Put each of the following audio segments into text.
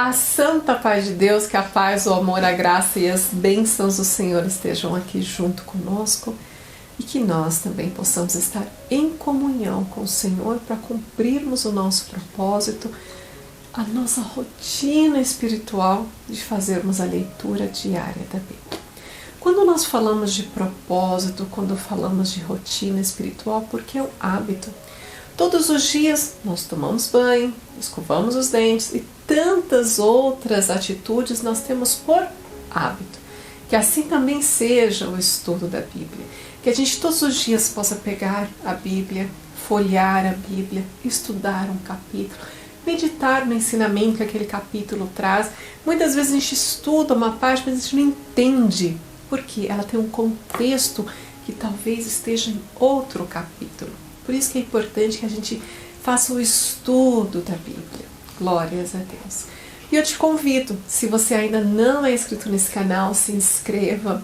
A santa paz de Deus, que a paz, o amor, a graça e as bênçãos do Senhor estejam aqui junto conosco e que nós também possamos estar em comunhão com o Senhor para cumprirmos o nosso propósito, a nossa rotina espiritual de fazermos a leitura diária da Bíblia. Quando nós falamos de propósito, quando falamos de rotina espiritual, porque é um hábito. Todos os dias nós tomamos banho, escovamos os dentes e tantas outras atitudes nós temos por hábito. Que assim também seja o estudo da Bíblia. Que a gente todos os dias possa pegar a Bíblia, folhear a Bíblia, estudar um capítulo, meditar no ensinamento que aquele capítulo traz. Muitas vezes a gente estuda uma parte, mas a gente não entende, porque ela tem um contexto que talvez esteja em outro capítulo. Por isso que é importante que a gente faça o estudo da Bíblia. Glórias a Deus. E eu te convido, se você ainda não é inscrito nesse canal, se inscreva,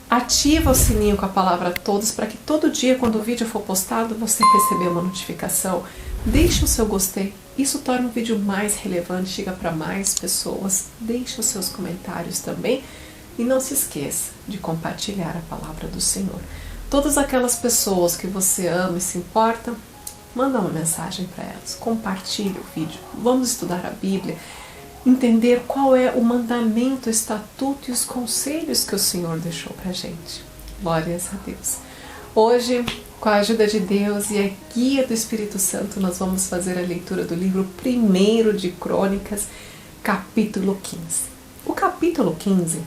ativa o sininho com a palavra todos, para que todo dia, quando o vídeo for postado, você receber uma notificação. Deixe o seu gostei, isso torna o vídeo mais relevante, chega para mais pessoas. Deixe os seus comentários também e não se esqueça de compartilhar a palavra do Senhor. Todas aquelas pessoas que você ama e se importa, manda uma mensagem para elas, compartilhe o vídeo, vamos estudar a Bíblia, entender qual é o mandamento, o estatuto e os conselhos que o Senhor deixou para a gente. Glórias a Deus. Hoje, com a ajuda de Deus e a guia do Espírito Santo, nós vamos fazer a leitura do livro 1 de Crônicas, capítulo 15. O capítulo 15...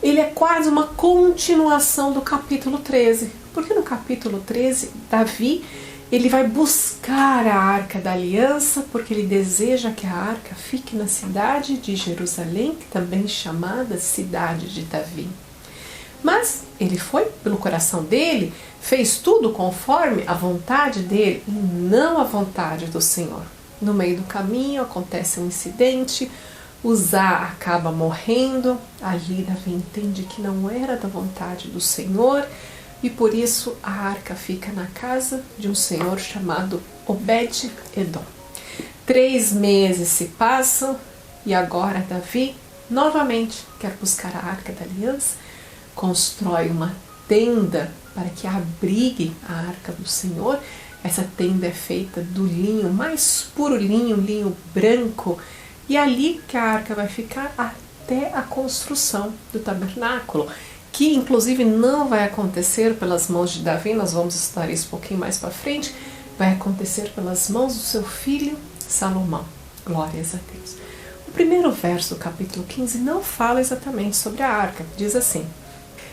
ele é quase uma continuação do capítulo 13, porque no capítulo 13, Davi, ele vai buscar a Arca da Aliança, porque ele deseja que a Arca fique na cidade de Jerusalém, também chamada Cidade de Davi. Mas ele foi pelo coração dele, fez tudo conforme a vontade dele, e não a vontade do Senhor. No meio do caminho acontece um incidente, Uzá acaba morrendo, ali Davi entende que não era da vontade do Senhor e por isso a arca fica na casa de um senhor chamado Obed-Edom. 3 meses se passam e agora Davi novamente quer buscar a Arca da Aliança, constrói uma tenda para que abrigue a Arca do Senhor. Essa tenda é feita do linho, mais puro linho, linho branco, e ali que a arca vai ficar até a construção do tabernáculo, que inclusive não vai acontecer pelas mãos de Davi, nós vamos estudar isso um pouquinho mais para frente, vai acontecer pelas mãos do seu filho Salomão. Glórias a Deus. O primeiro verso do capítulo 15 não fala exatamente sobre a arca, diz assim: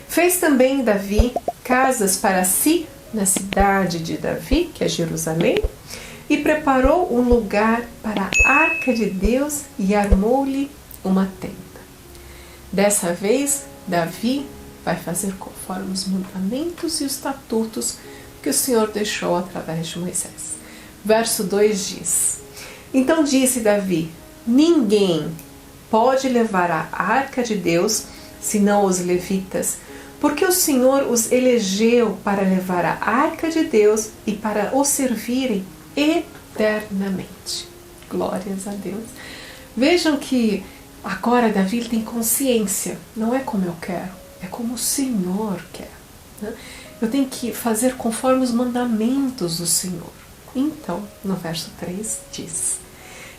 fez também Davi casas para si na cidade de Davi, que é Jerusalém, e preparou um lugar para a Arca de Deus e armou-lhe uma tenda. Dessa vez, Davi vai fazer conforme os mandamentos e os estatutos que o Senhor deixou através de Moisés. Verso 2 diz: então disse Davi, ninguém pode levar a Arca de Deus, senão os levitas, porque o Senhor os elegeu para levar a Arca de Deus e para o servirem eternamente. Glórias a Deus. Vejam que agora Davi tem consciência, não é como eu quero, é como o Senhor quer, né? Eu tenho que fazer conforme os mandamentos do Senhor. Então, no verso 3 diz: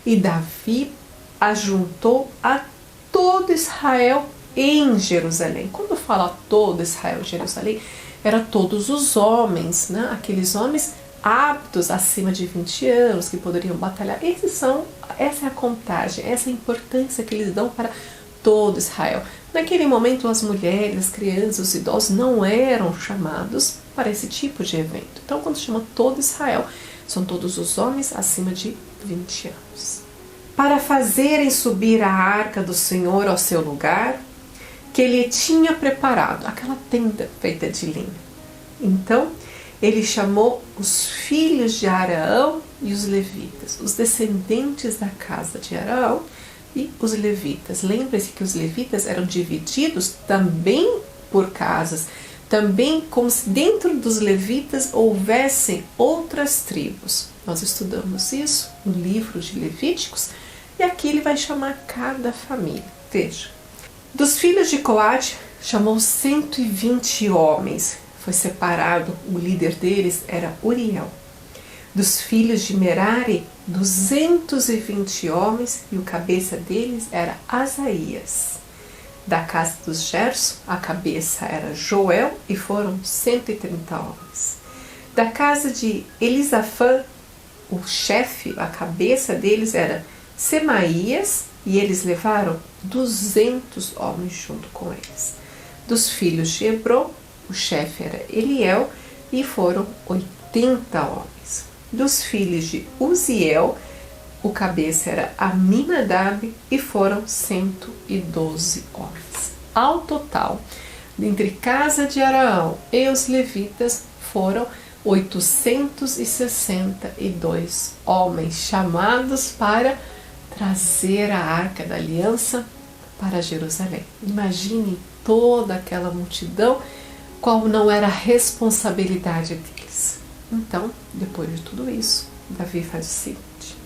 e Davi ajuntou a todo Israel em Jerusalém. Quando fala todo Israel em Jerusalém, era todos os homens, né? Aqueles homens aptos acima de 20 anos, que poderiam batalhar. Essa é a contagem, essa é a importância que eles dão para todo Israel. Naquele momento, as mulheres, as crianças, os idosos não eram chamados para esse tipo de evento. Então, quando chama todo Israel, são todos os homens acima de 20 anos. Para fazerem subir a arca do Senhor ao seu lugar, que ele tinha preparado, aquela tenda feita de linho. Então, ele chamou os filhos de Arão e os levitas, os descendentes da casa de Arão e os levitas. Lembre-se que os levitas eram divididos também por casas, também como se dentro dos levitas houvessem outras tribos. Nós estudamos isso no livro de Levíticos, E aqui ele vai chamar cada família. Veja, dos filhos de Coate, chamou 120 homens. Foi separado, o líder deles era Uriel. Dos filhos de Merari, 220 homens, e o cabeça deles era Asaías. Da casa dos Gerson, a cabeça era Joel, e foram 130 homens. Da casa de Elisafã, o chefe, a cabeça deles era Semaías, e eles levaram 200 homens junto com eles. Dos filhos de Hebron, o chefe era Eliel, e foram 80 homens. Dos filhos de Uziel, o cabeça era Aminadab, e foram 112 homens. Ao total, entre casa de Araão e os levitas, foram 862 homens chamados para trazer a Arca da Aliança para Jerusalém. Imagine toda aquela multidão, qual não era a responsabilidade deles. Então, depois de tudo isso, Davi faz o seguinte: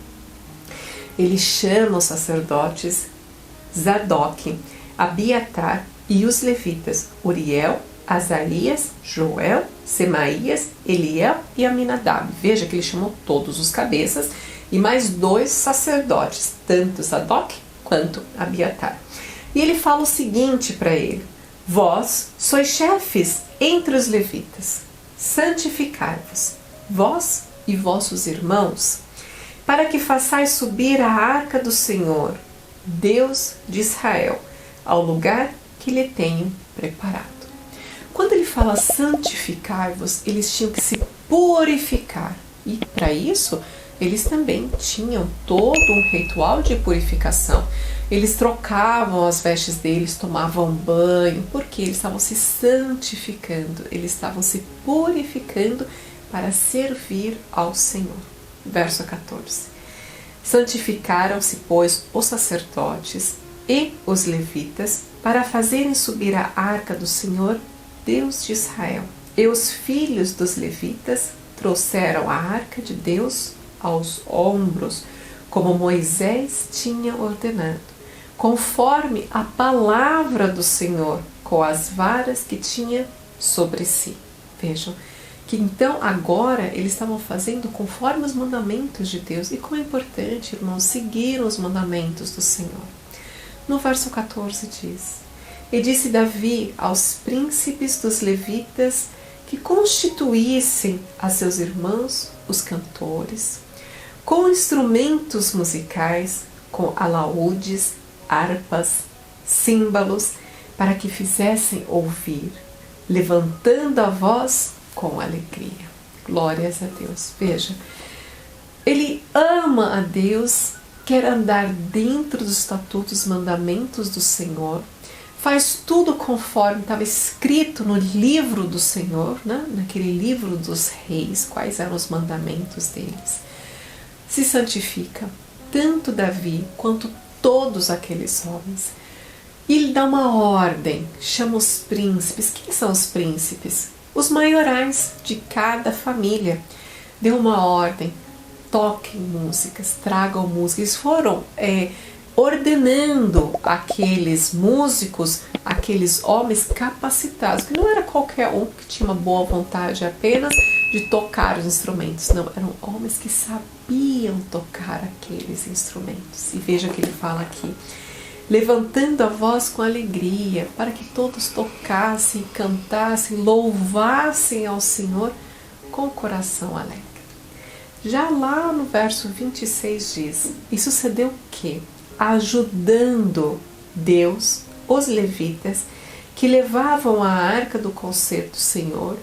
ele chama os sacerdotes Zadok, Abiatar e os levitas Uriel, Asaías, Joel, Semaías, Eliel e Aminadab. Veja que ele chamou todos os cabeças e mais 2 sacerdotes, tanto Zadok quanto Abiatar. E ele fala o seguinte para ele: vós sois chefes entre os levitas, santificai-vos, vós e vossos irmãos, para que façais subir a arca do Senhor, Deus de Israel, ao lugar que lhe tenho preparado. Quando ele fala santificar-vos, eles tinham que se purificar. E para isso, eles também tinham todo um ritual de purificação. Eles trocavam as vestes deles, tomavam banho, porque eles estavam se santificando, eles estavam se purificando para servir ao Senhor. Verso 14. Santificaram-se, pois, os sacerdotes e os levitas para fazerem subir a arca do Senhor, Deus de Israel. E os filhos dos levitas trouxeram a arca de Deus aos ombros, como Moisés tinha ordenado, conforme a palavra do Senhor, com as varas que tinha sobre si. Vejam que então agora eles estavam fazendo conforme os mandamentos de Deus. E como é importante, irmãos, seguir os mandamentos do Senhor. No verso 14 diz: e disse Davi aos príncipes dos levitas que constituíssem a seus irmãos, os cantores, com instrumentos musicais, com alaúdes, harpas, símbolos, para que fizessem ouvir, levantando a voz com alegria. Glórias a Deus. Veja, ele ama a Deus, quer andar dentro dos estatutos, mandamentos do Senhor, faz tudo conforme estava escrito no livro do Senhor, né? Naquele livro dos reis, quais eram os mandamentos deles. Se santifica, tanto Davi quanto todos aqueles homens. E ele dá uma ordem, chama os príncipes. Quem são os príncipes? Os maiorais de cada família. Deu uma ordem: toquem músicas, tragam músicas. Eles foram ordenando aqueles músicos, aqueles homens capacitados, que não era qualquer um que tinha uma boa vontade apenas de tocar os instrumentos, não, eram homens que sabiam tocar aqueles instrumentos. E veja que ele fala aqui: levantando a voz com alegria, para que todos tocassem, cantassem, louvassem ao Senhor com o coração alegre. Já lá no verso 26 diz: e sucedeu que, ajudando Deus, os levitas, que levavam a arca do concerto do Senhor,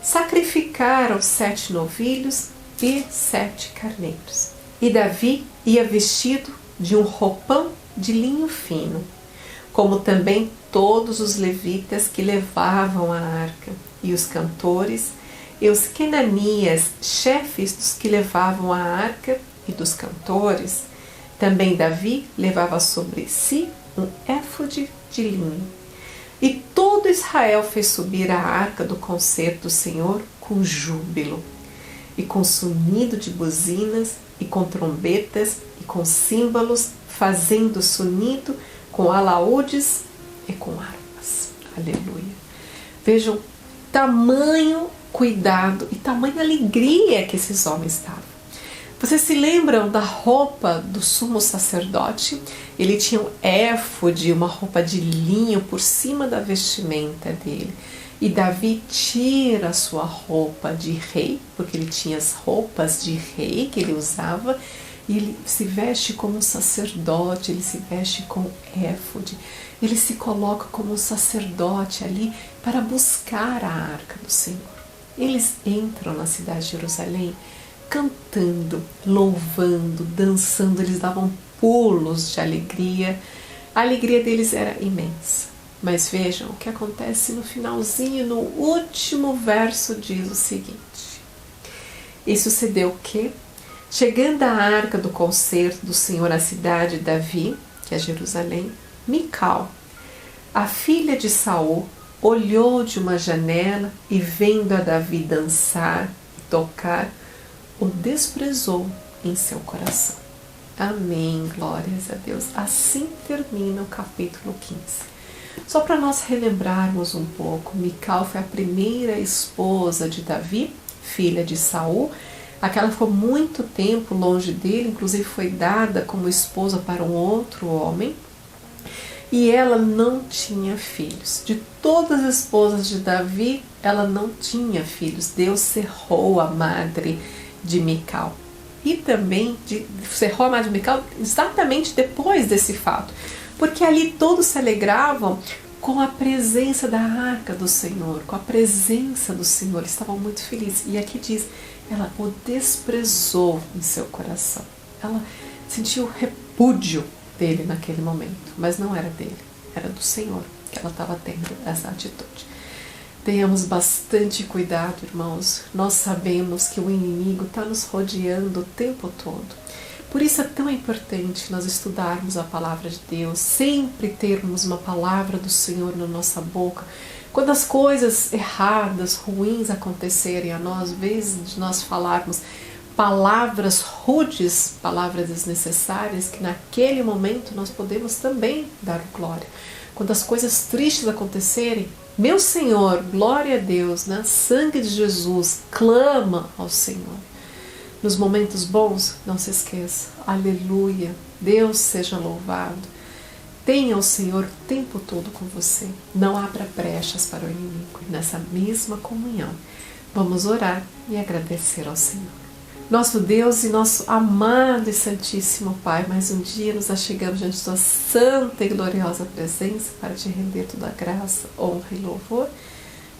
sacrificaram 7 novilhos e 7 carneiros. E Davi ia vestido de um roupão de linho fino, como também todos os levitas que levavam a arca, e os cantores, e os quenanias, chefes dos que levavam a arca e dos cantores. Também Davi levava sobre si um éfode de linho. E todo Israel fez subir a arca do concerto do Senhor com júbilo, e com sonido de buzinas, e com trombetas, e com símbolos, fazendo sonido com alaúdes e com harpas. Aleluia. Vejam tamanho cuidado e tamanha alegria que esses homens estavam. Vocês se lembram da roupa do sumo sacerdote? Ele tinha um éfode, uma roupa de linho por cima da vestimenta dele. E Davi tira a sua roupa de rei, porque ele tinha as roupas de rei que ele usava, e ele se veste como um sacerdote, ele se veste com éfode. Ele se coloca como um sacerdote ali para buscar a arca do Senhor. Eles entram na cidade de Jerusalém cantando, louvando, dançando, eles davam pulos de alegria. A alegria deles era imensa. Mas vejam o que acontece no finalzinho, no último verso diz o seguinte: e sucedeu que, chegando a arca do concerto do Senhor à cidade de Davi, que é Jerusalém, Mical, a filha de Saul, olhou de uma janela e, vendo a Davi dançar e tocar, o desprezou em seu coração. Amém, glórias a Deus. Assim termina o capítulo 15. Só para nós relembrarmos um pouco, Mical foi a primeira esposa de Davi, filha de Saul. Aquela ficou muito tempo longe dele, inclusive foi dada como esposa para um outro homem. E ela não tinha filhos. De todas as esposas de Davi, ela não tinha filhos. Deus cerrou a madre de Mical. E também cerrou a madre de Mical exatamente depois desse fato. Porque ali todos se alegravam com a presença da arca do Senhor, com a presença do Senhor. Eles estavam muito felizes. E aqui diz, ela o desprezou em seu coração. Ela sentiu repúdio dele naquele momento, mas não era dele, era do Senhor que ela estava tendo essa atitude. Tenhamos bastante cuidado, irmãos. Nós sabemos que o inimigo está nos rodeando o tempo todo. Por isso é tão importante nós estudarmos a palavra de Deus, sempre termos uma palavra do Senhor na nossa boca. Quando as coisas erradas, ruins acontecerem a nós, às vezes de nós falarmos palavras rudes, palavras desnecessárias, que naquele momento nós podemos também dar glória. Quando as coisas tristes acontecerem, meu Senhor, glória a Deus, né? Sangue de Jesus, clama ao Senhor. Nos momentos bons, não se esqueça, aleluia, Deus seja louvado. Tenha o Senhor o tempo todo com você. Não abra brechas para o inimigo. Nessa mesma comunhão, vamos orar e agradecer ao Senhor. Nosso Deus e nosso amado e santíssimo Pai, mais um dia nos achegamos diante de Sua santa e gloriosa presença para te render toda a graça, honra e louvor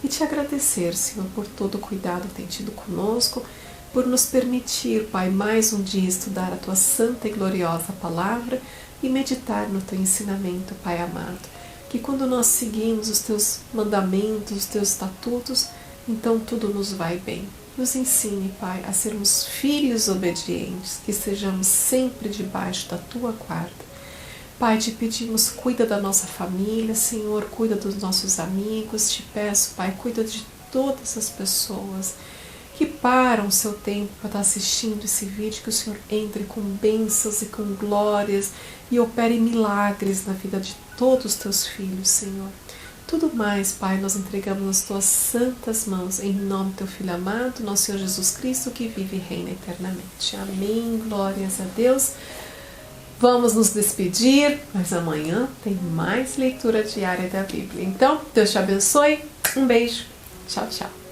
e te agradecer, Senhor, por todo o cuidado que tem tido conosco, por nos permitir, Pai, mais um dia estudar a Tua santa e gloriosa palavra e meditar no Teu ensinamento, Pai amado. Que quando nós seguimos os Teus mandamentos, os Teus estatutos, então tudo nos vai bem. Nos ensine, Pai, a sermos filhos obedientes, que estejamos sempre debaixo da Tua guarda. Pai, te pedimos, cuida da nossa família, Senhor, cuida dos nossos amigos. Te peço, Pai, cuida de todas as pessoas que param o seu tempo para estar assistindo esse vídeo, que o Senhor entre com bênçãos e com glórias e opere milagres na vida de todos os Teus filhos, Senhor. Tudo mais, Pai, nós entregamos nas Tuas santas mãos, em nome do Teu Filho amado, nosso Senhor Jesus Cristo, que vive e reina eternamente. Amém, glórias a Deus. Vamos nos despedir, mas amanhã tem mais leitura diária da Bíblia. Então, Deus te abençoe. Um beijo. Tchau, tchau.